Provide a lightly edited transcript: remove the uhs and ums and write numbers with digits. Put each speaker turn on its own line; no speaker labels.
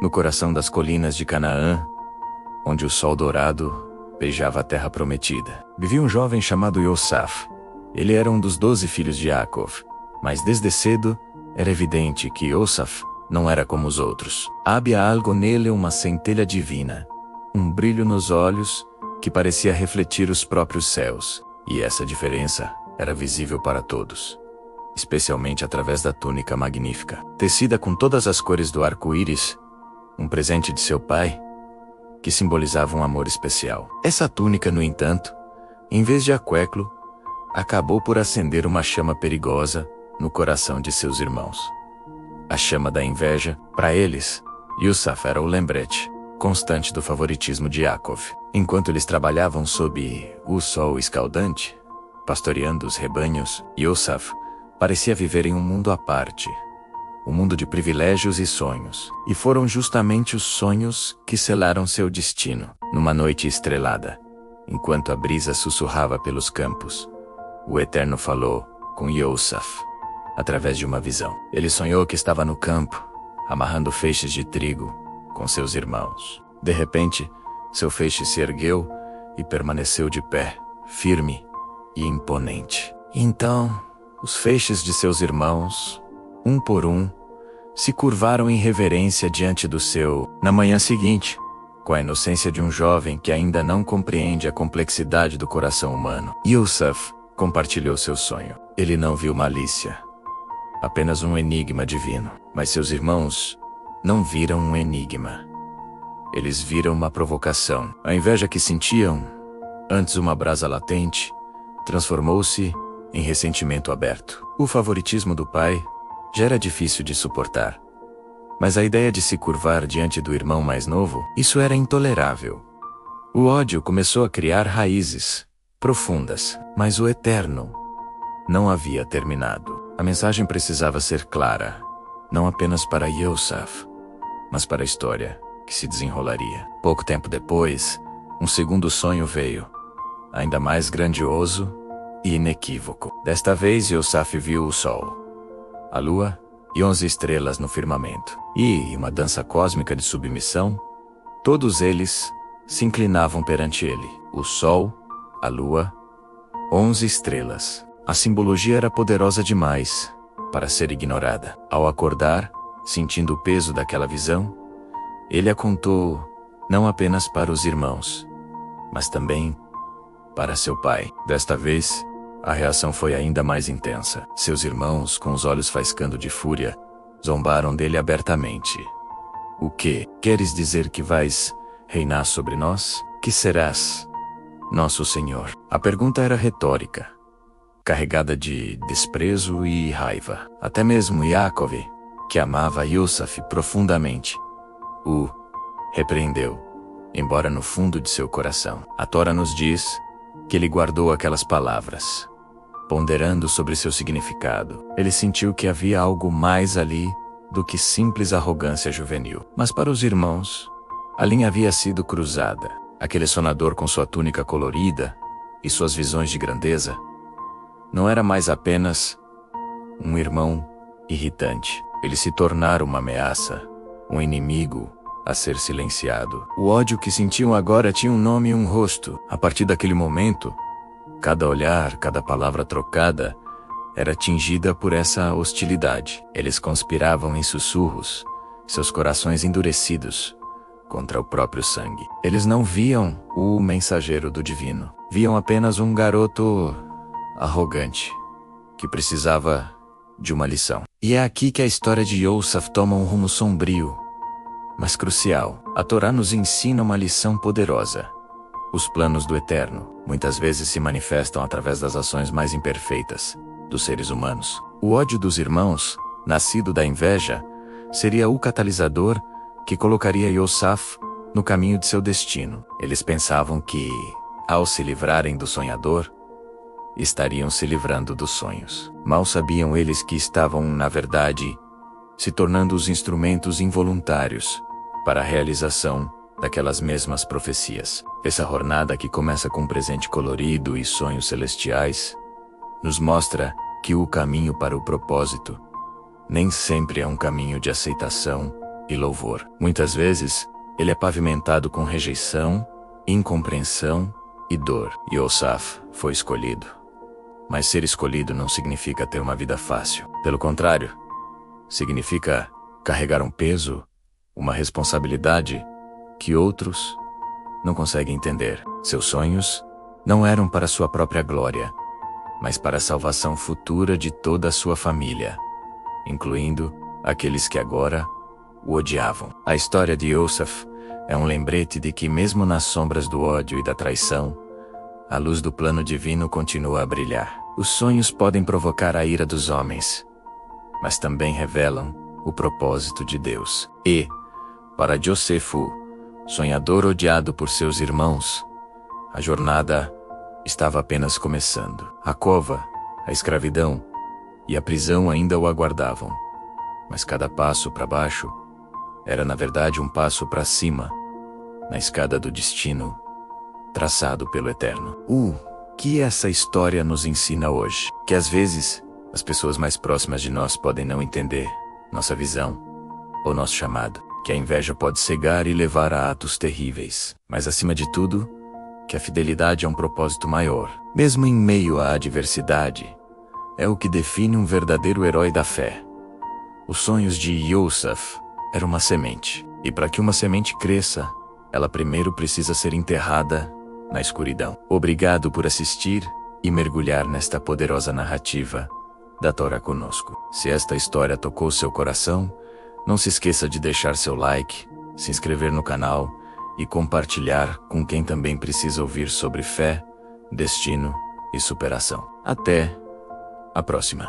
no coração das colinas de Canaã, onde o sol dourado beijava a terra prometida, vivia um jovem chamado Yosaf. Ele era um dos 12 filhos de Yaakov, mas desde cedo era evidente que Yosaf não era como os outros. Havia algo nele, uma centelha divina, um brilho nos olhos que parecia refletir os próprios céus, e essa diferença era visível para todos, especialmente através da túnica magnífica, tecida com todas as cores do arco-íris, um presente de seu pai, que simbolizava um amor especial. Essa túnica, no entanto, em vez de aqueclo, acabou por acender uma chama perigosa no coração de seus irmãos. A chama da inveja. Para eles, Yosaf era o lembrete constante do favoritismo de Yaakov. Enquanto eles trabalhavam sob o sol escaldante, pastoreando os rebanhos, Yosaf parecia viver em um mundo à parte, um mundo de privilégios e sonhos. E foram justamente os sonhos que selaram seu destino. Numa noite estrelada, enquanto a brisa sussurrava pelos campos, o Eterno falou com Yosaf através de uma visão. Ele sonhou que estava no campo, amarrando feixes de trigo com seus irmãos. De repente, seu feixe se ergueu e permaneceu de pé, firme e imponente. Então, os feixes de seus irmãos, um por um, se curvaram em reverência diante do seu. Na manhã seguinte, com a inocência de um jovem que ainda não compreende a complexidade do coração humano, Yosaf compartilhou seu sonho. Ele não viu malícia, apenas um enigma divino. Mas seus irmãos não viram um enigma. Eles viram uma provocação. A inveja que sentiam, antes uma brasa latente, transformou-se em ressentimento aberto. O favoritismo do pai já era difícil de suportar, mas a ideia de se curvar diante do irmão mais novo, isso era intolerável. O ódio começou a criar raízes profundas, mas o Eterno não havia terminado. A mensagem precisava ser clara, não apenas para Yosaf, mas para a história que se desenrolaria. Pouco tempo depois, um segundo sonho veio, ainda mais grandioso e inequívoco. Desta vez, Yosaf viu o sol, a lua e 11 estrelas no firmamento. E, em uma dança cósmica de submissão, todos eles se inclinavam perante ele. O sol, a lua, 11 estrelas. A simbologia era poderosa demais para ser ignorada. Ao acordar, sentindo o peso daquela visão, ele a contou não apenas para os irmãos, mas também para seu pai. Desta vez, a reação foi ainda mais intensa. Seus irmãos, com os olhos faiscando de fúria, zombaram dele abertamente. O que? Queres dizer que vais reinar sobre nós? Que serás nosso Senhor? A pergunta era retórica, carregada de desprezo e raiva. Até mesmo Yaakov, que amava Yosaf profundamente, o repreendeu, embora no fundo de seu coração. A Tora nos diz que ele guardou aquelas palavras, ponderando sobre seu significado. Ele sentiu que havia algo mais ali do que simples arrogância juvenil. Mas para os irmãos, a linha havia sido cruzada. Aquele sonador com sua túnica colorida e suas visões de grandeza não era mais apenas um irmão irritante. Ele se tornara uma ameaça, um inimigo a ser silenciado. O ódio que sentiam agora tinha um nome e um rosto. A partir daquele momento, cada olhar, cada palavra trocada era tingida por essa hostilidade. Eles conspiravam em sussurros, seus corações endurecidos contra o próprio sangue. Eles não viam o mensageiro do divino. Viam apenas um garoto arrogante que precisava de uma lição. E é aqui que a história de Yosaf toma um rumo sombrio, mas crucial. A Torá nos ensina uma lição poderosa. Os planos do Eterno muitas vezes se manifestam através das ações mais imperfeitas dos seres humanos. O ódio dos irmãos, nascido da inveja, seria o catalisador que colocaria Yosaf no caminho de seu destino. Eles pensavam que, ao se livrarem do sonhador, estariam se livrando dos sonhos. Mal sabiam eles que estavam, na verdade, se tornando os instrumentos involuntários para a realização daquelas mesmas profecias. Essa jornada, que começa com um presente colorido e sonhos celestiais, nos mostra que o caminho para o propósito nem sempre é um caminho de aceitação e louvor. Muitas vezes, ele é pavimentado com rejeição, incompreensão e dor. Yosaf foi escolhido. Mas ser escolhido não significa ter uma vida fácil. Pelo contrário, significa carregar um peso, uma responsabilidade que outros não conseguem entender. Seus sonhos não eram para sua própria glória, mas para a salvação futura de toda a sua família, incluindo aqueles que agora o odiavam. A história de Yosaf é um lembrete de que mesmo nas sombras do ódio e da traição, a luz do plano divino continua a brilhar. Os sonhos podem provocar a ira dos homens, mas também revelam o propósito de Deus. E, para Josefo, sonhador odiado por seus irmãos, a jornada estava apenas começando. A cova, a escravidão e a prisão ainda o aguardavam, mas cada passo para baixo era na verdade um passo para cima, na escada do destino, traçado pelo Eterno. O que essa história nos ensina hoje? Que às vezes, as pessoas mais próximas de nós podem não entender nossa visão ou nosso chamado, que a inveja pode cegar e levar a atos terríveis, mas acima de tudo, que a fidelidade a um propósito maior, mesmo em meio à adversidade, é o que define um verdadeiro herói da fé. Os sonhos de Yosaf eram uma semente, e para que uma semente cresça, ela primeiro precisa ser enterrada na escuridão. Obrigado por assistir e mergulhar nesta poderosa narrativa da Torá conosco. Se esta história tocou seu coração, não se esqueça de deixar seu like, se inscrever no canal e compartilhar com quem também precisa ouvir sobre fé, destino e superação. Até a próxima.